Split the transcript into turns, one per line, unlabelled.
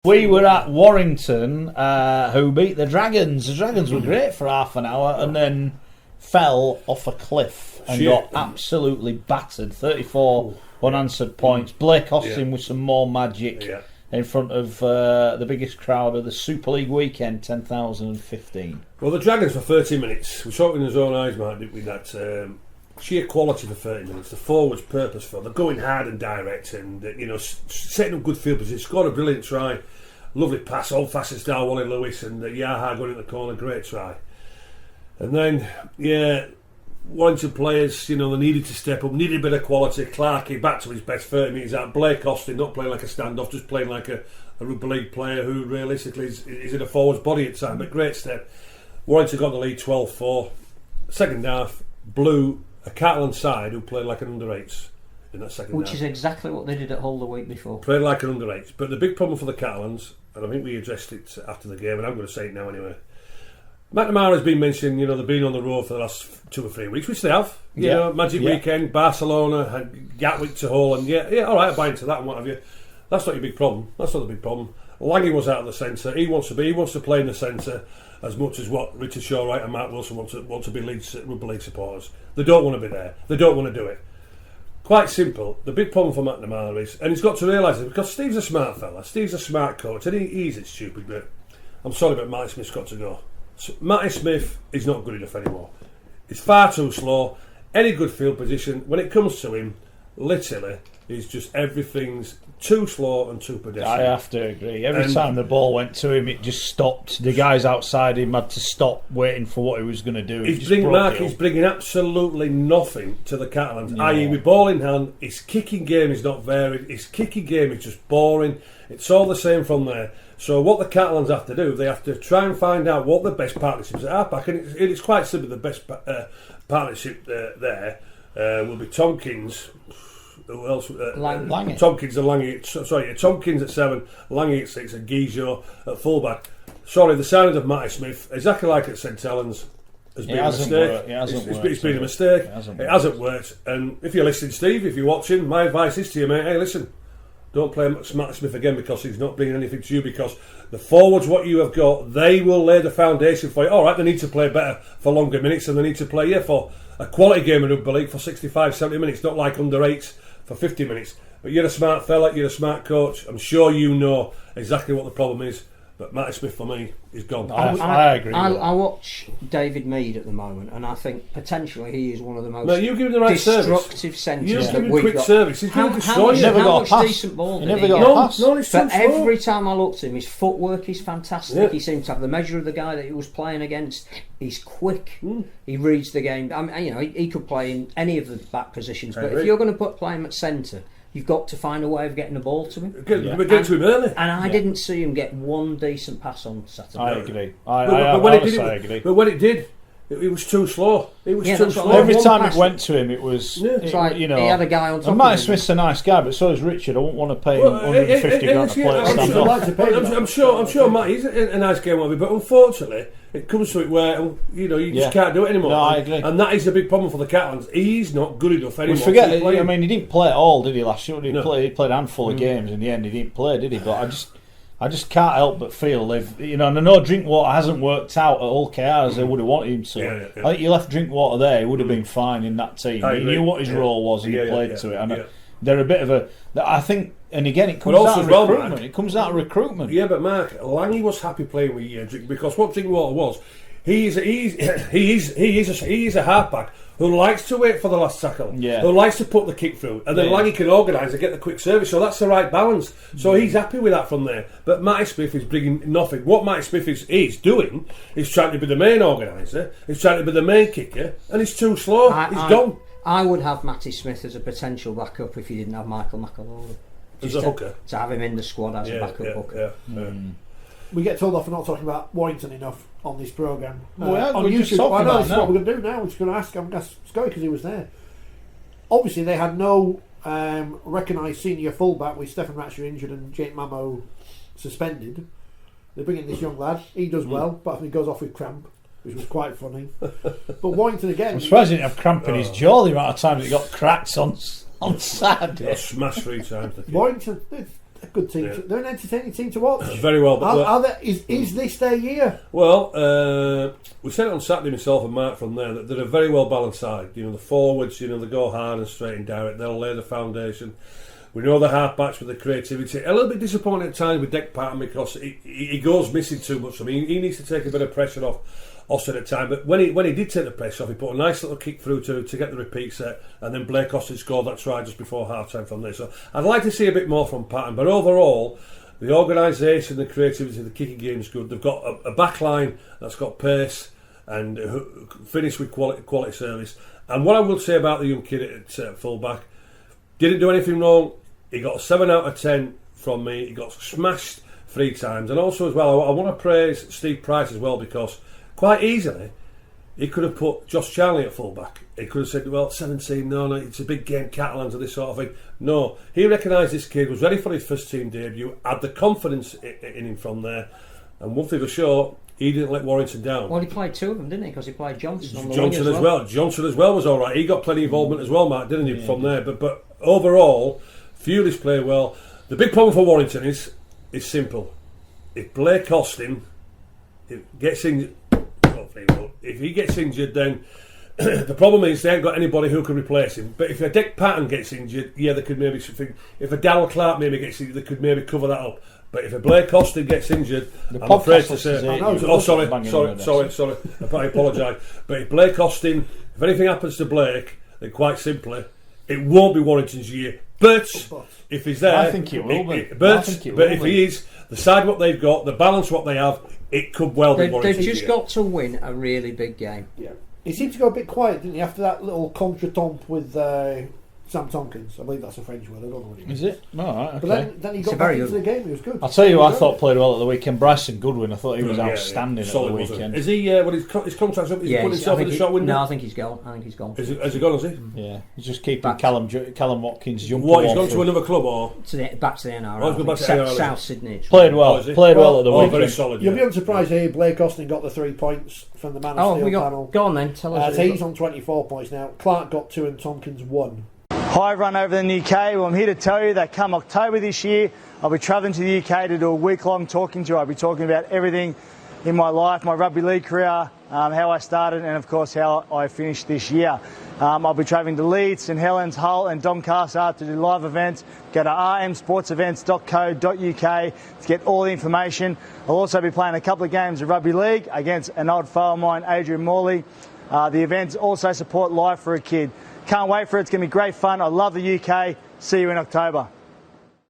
We were at Warrington, who beat the Dragons. The Dragons were great for half an hour and then fell off a cliff and got absolutely battered. 34 unanswered points. Blake Austin with some more magic in front of the biggest crowd of the Super League weekend, 10,015.
Well, the Dragons for 30 minutes. We saw it in his own eyes, Mark, didn't we? That sheer quality for 30 minutes. The forwards purposeful. They're going hard and direct and, setting up good field position. Scored a brilliant try. Lovely pass, old fashioned style, Wally Lewis, and Yaha going in the corner, great try. And then, Warrington players, they needed to step up, needed a bit of quality. Clarkey back to his best 30 metres out. Blake Austin not playing like a standoff, just playing like a rugby league player who realistically is in a forward's body at time. But great step. Warrington got the lead 12-4. Second half, blew a Catalan side who played like an under-8s. In that second
Which
half.
is exactly what they did at Hull the week before.
Played like an under-8s. But the big problem for the Catalans, and I think we addressed it after the game, and I'm going to say it now anyway. McNamara's been mentioning, they've been on the road for the last 2 or 3 weeks, which they have. Magic weekend, Barcelona, Gatwick to Hull, and all right, I buy into that and what have you. That's not your big problem. That's not the big problem. Lange was out of the centre. He wants to play in the centre as much as what Richard Shawright and Mark Wilson want to be rugby league supporters. They don't want to be there. They don't want to do it. Quite simple. The big problem for McNamara is, and he's got to realise it, because Steve's a smart fella, Steve's a smart coach, and he isn't stupid, but I'm sorry, but Matty Smith's got to go. So Matty Smith is not good enough anymore. He's far too slow. Any good field position, when it comes to him, literally, is just everything's too slow and too pedestrian.
I have to agree. Every time the ball went to him, it just stopped. The guys outside him had to stop waiting for what he was going to do.
He's bringing absolutely nothing to the Catalans.
No.
I.e., with ball in hand, his kicking game is not varied. His kicking game is just boring. It's all the same from there. So what the Catalans have to do, they have to try and find out what the best partnerships are at halfback, and it's quite simple. The best partnership there will be Tompkins. Who else?
Lange.
Tompkins and Lange. Sorry, Tompkins at 7, Lange at 6, and Guizot at fullback. Sorry, the signing of Matty Smith, exactly like at St Helens, has been a mistake. It's been a mistake. It hasn't worked. And if you're listening, Steve, if you're watching, my advice is to you, mate. Hey, listen, don't play Matty Smith again because he's not bringing anything to you. Because the forwards, what you have got, they will lay the foundation for you. All right, they need to play better for longer minutes, and they need to play for a quality game of rugby league for 65, 70 minutes, not like under 8s. For 50 minutes. But you're a smart fella, you're a smart coach. I'm sure you know exactly what the problem is. But Matty Smith, for me, is gone.
I agree.
I watch David Mead at the moment, and I think potentially he is one of the most
you give him the right
destructive centres
you
that
give him
we've
quick
got.
service. He's going to destroy you.
How much
decent ball
he
did
never
he
got
get?
a pass.
No, he's too
But
slow.
every time I looked at him, his footwork is fantastic.
Yeah.
He seemed to have the measure of the guy that he was playing against. He's quick. He reads the game. He could play in any of the back positions. But if you're going to play him at centre, you've got to find a way of getting the ball to him.
Get to him early.
And I didn't see him get one decent pass on Saturday.
I agree. I agree.
But when it did, it was too slow. It was too slow.
Every time
pass
it went to him, it was.
It's like he had a guy on top
and
of
Matty
him.
Smith's a nice guy, but so is Richard. I wouldn't want to pay him 150 grand to play at stand-off.
I'm sure Matty's a nice game of it, but unfortunately, it comes to it where you just can't do it anymore.
No, I agree.
And that is the big problem for the Catalans. He's not good enough anymore.
We forget. I mean, he didn't play at all, did he? Last year, he played a handful of games. In the end, he didn't play, did he? But I just can't help but feel and I know Drinkwater hasn't worked out at Hull KR as they would have wanted him to. I think you left Drinkwater there, he would have been fine in that team. He knew what his role was and he played to it. And they're a bit of a. I think, and again, it comes out of recruitment.
Mark,
it comes out of recruitment.
Yeah, but Mark, Lange was happy playing with Drink because what Drinkwater was, he is a halfback who likes to wait for the last tackle, who likes to put the kick through, and then Lange can organise and get the quick service. So that's the right balance. So he's happy with that from there. But Matty Smith is bringing nothing. What Matty Smith is doing is trying to be the main organiser. He's trying to be the main kicker, and he's too slow. He's gone.
I would have Matty Smith as a potential backup if you didn't have Michael McAlory.
As a hooker.
To have him in the squad as a backup hooker.
We get told off for not talking about Warrington enough on this programme.
On
YouTube. I know this is
now.
what we're going to do now. We're just going to ask Scotty because he was there. Obviously, they had no recognised senior fullback with Stefan Ratcher injured and Jake Mamo suspended. They bring in this young lad. He does well, but I think he goes off with cramp, which was quite funny. But Warrington again.
I'm surprised he didn't have cramp in his jaw the amount of times he got cracked on Saturday.
Got smashed 3 times.
Warrington, a good team. They're an entertaining team to watch.
Very well. But
is this their year?
Well, we said it on Saturday, myself and Mark from there, that they're a very well balanced side. You know, the forwards, they go hard and straight and direct. They'll lay the foundation. We know the half-backs with the creativity. A little bit disappointing at times with Dick Patton because he goes missing too much. I mean, he needs to take a bit of pressure off Austin at time. But when he did take the pressure off, he put a nice little kick through to get the repeat set, and then Blake Austin scored that try just before half-time from there. So I'd like to see a bit more from Patton. But overall, the organisation, the creativity, the kicking game is good. They've got a back line that's got pace and finished with quality service. And what I will say about the young kid at full-back, didn't do anything wrong. He got a 7 out of 10 from me. He got smashed 3 times. And also as well, I want to praise Steve Price as well, because quite easily he could have put Josh Charlie at full-back. He could have said, well, 17, no, it's a big game, Catalans or this sort of thing. No, he recognised this kid, was ready for his first team debut, had the confidence in him from there. And one thing for sure, he didn't let Warrington down.
Well, he played 2 of them, didn't he? Because he played Johnson on the
Johnson as well. Johnson as well was all right. He got plenty of involvement as well, Mark, didn't he, from there? But overall, Fewley's played well. The big problem for Warrington is simple. If Blake Austin gets injured, if he gets injured, then the problem is they ain't got anybody who can replace him. But if a Dick Patton gets injured, yeah, there could maybe something. If a Darryl Clark maybe gets injured, they could maybe cover that up. But if a Blake Austin gets injured, I'm afraid to say, sorry, I apologise. But if Blake Austin, if anything happens to Blake, then quite simply, it won't be Warrington's year. But if he's there,
I think it will be.
But if he is, the side what they've got, the balance what they have, it could well be Warrington's year.
They've just got to win a really big game.
Yeah. He seemed to go a bit quiet, didn't he, after that little contretemps with Sam Tompkins. I believe that's a French word. I don't know what it is.
Is it? Oh, right, okay.
But then he got back into the game. He was good.
I'll tell you who I thought played well at the weekend. Bryson Goodwin. I thought he was outstanding at the weekend.
Is he? His contract's up. He's put himself in the shot window.
No, I think he's gone.
Has he gone? Has he?
Yeah, he's just keeping Callum Watkins jumping.
What? He's gone to another club or
back to the NRL? South Sydney.
Played well. Played well at the weekend.
Very solid.
You'll be unsurprised here. Blake Austin got the 3 points from the Man of Steel panel.
Go on then. Tell us.
So he's on 24 points now. Clark got 2 and Tompkins 1.
Hi everyone over in the UK. Well, I'm here to tell you that come October this year, I'll be travelling to the UK to do a week-long talking tour. I'll be talking about everything in my life, my rugby league career, how I started, and of course how I finished this year. I'll be travelling to Leeds, St Helens, Hull and Doncaster to do live events. Go to rmsportsevents.co.uk to get all the information. I'll also be playing a couple of games of rugby league against an old foe of mine, Adrian Morley. The events also support Life for a Kid. Can't wait for it. It's going to be great fun. I love the UK. See you in October.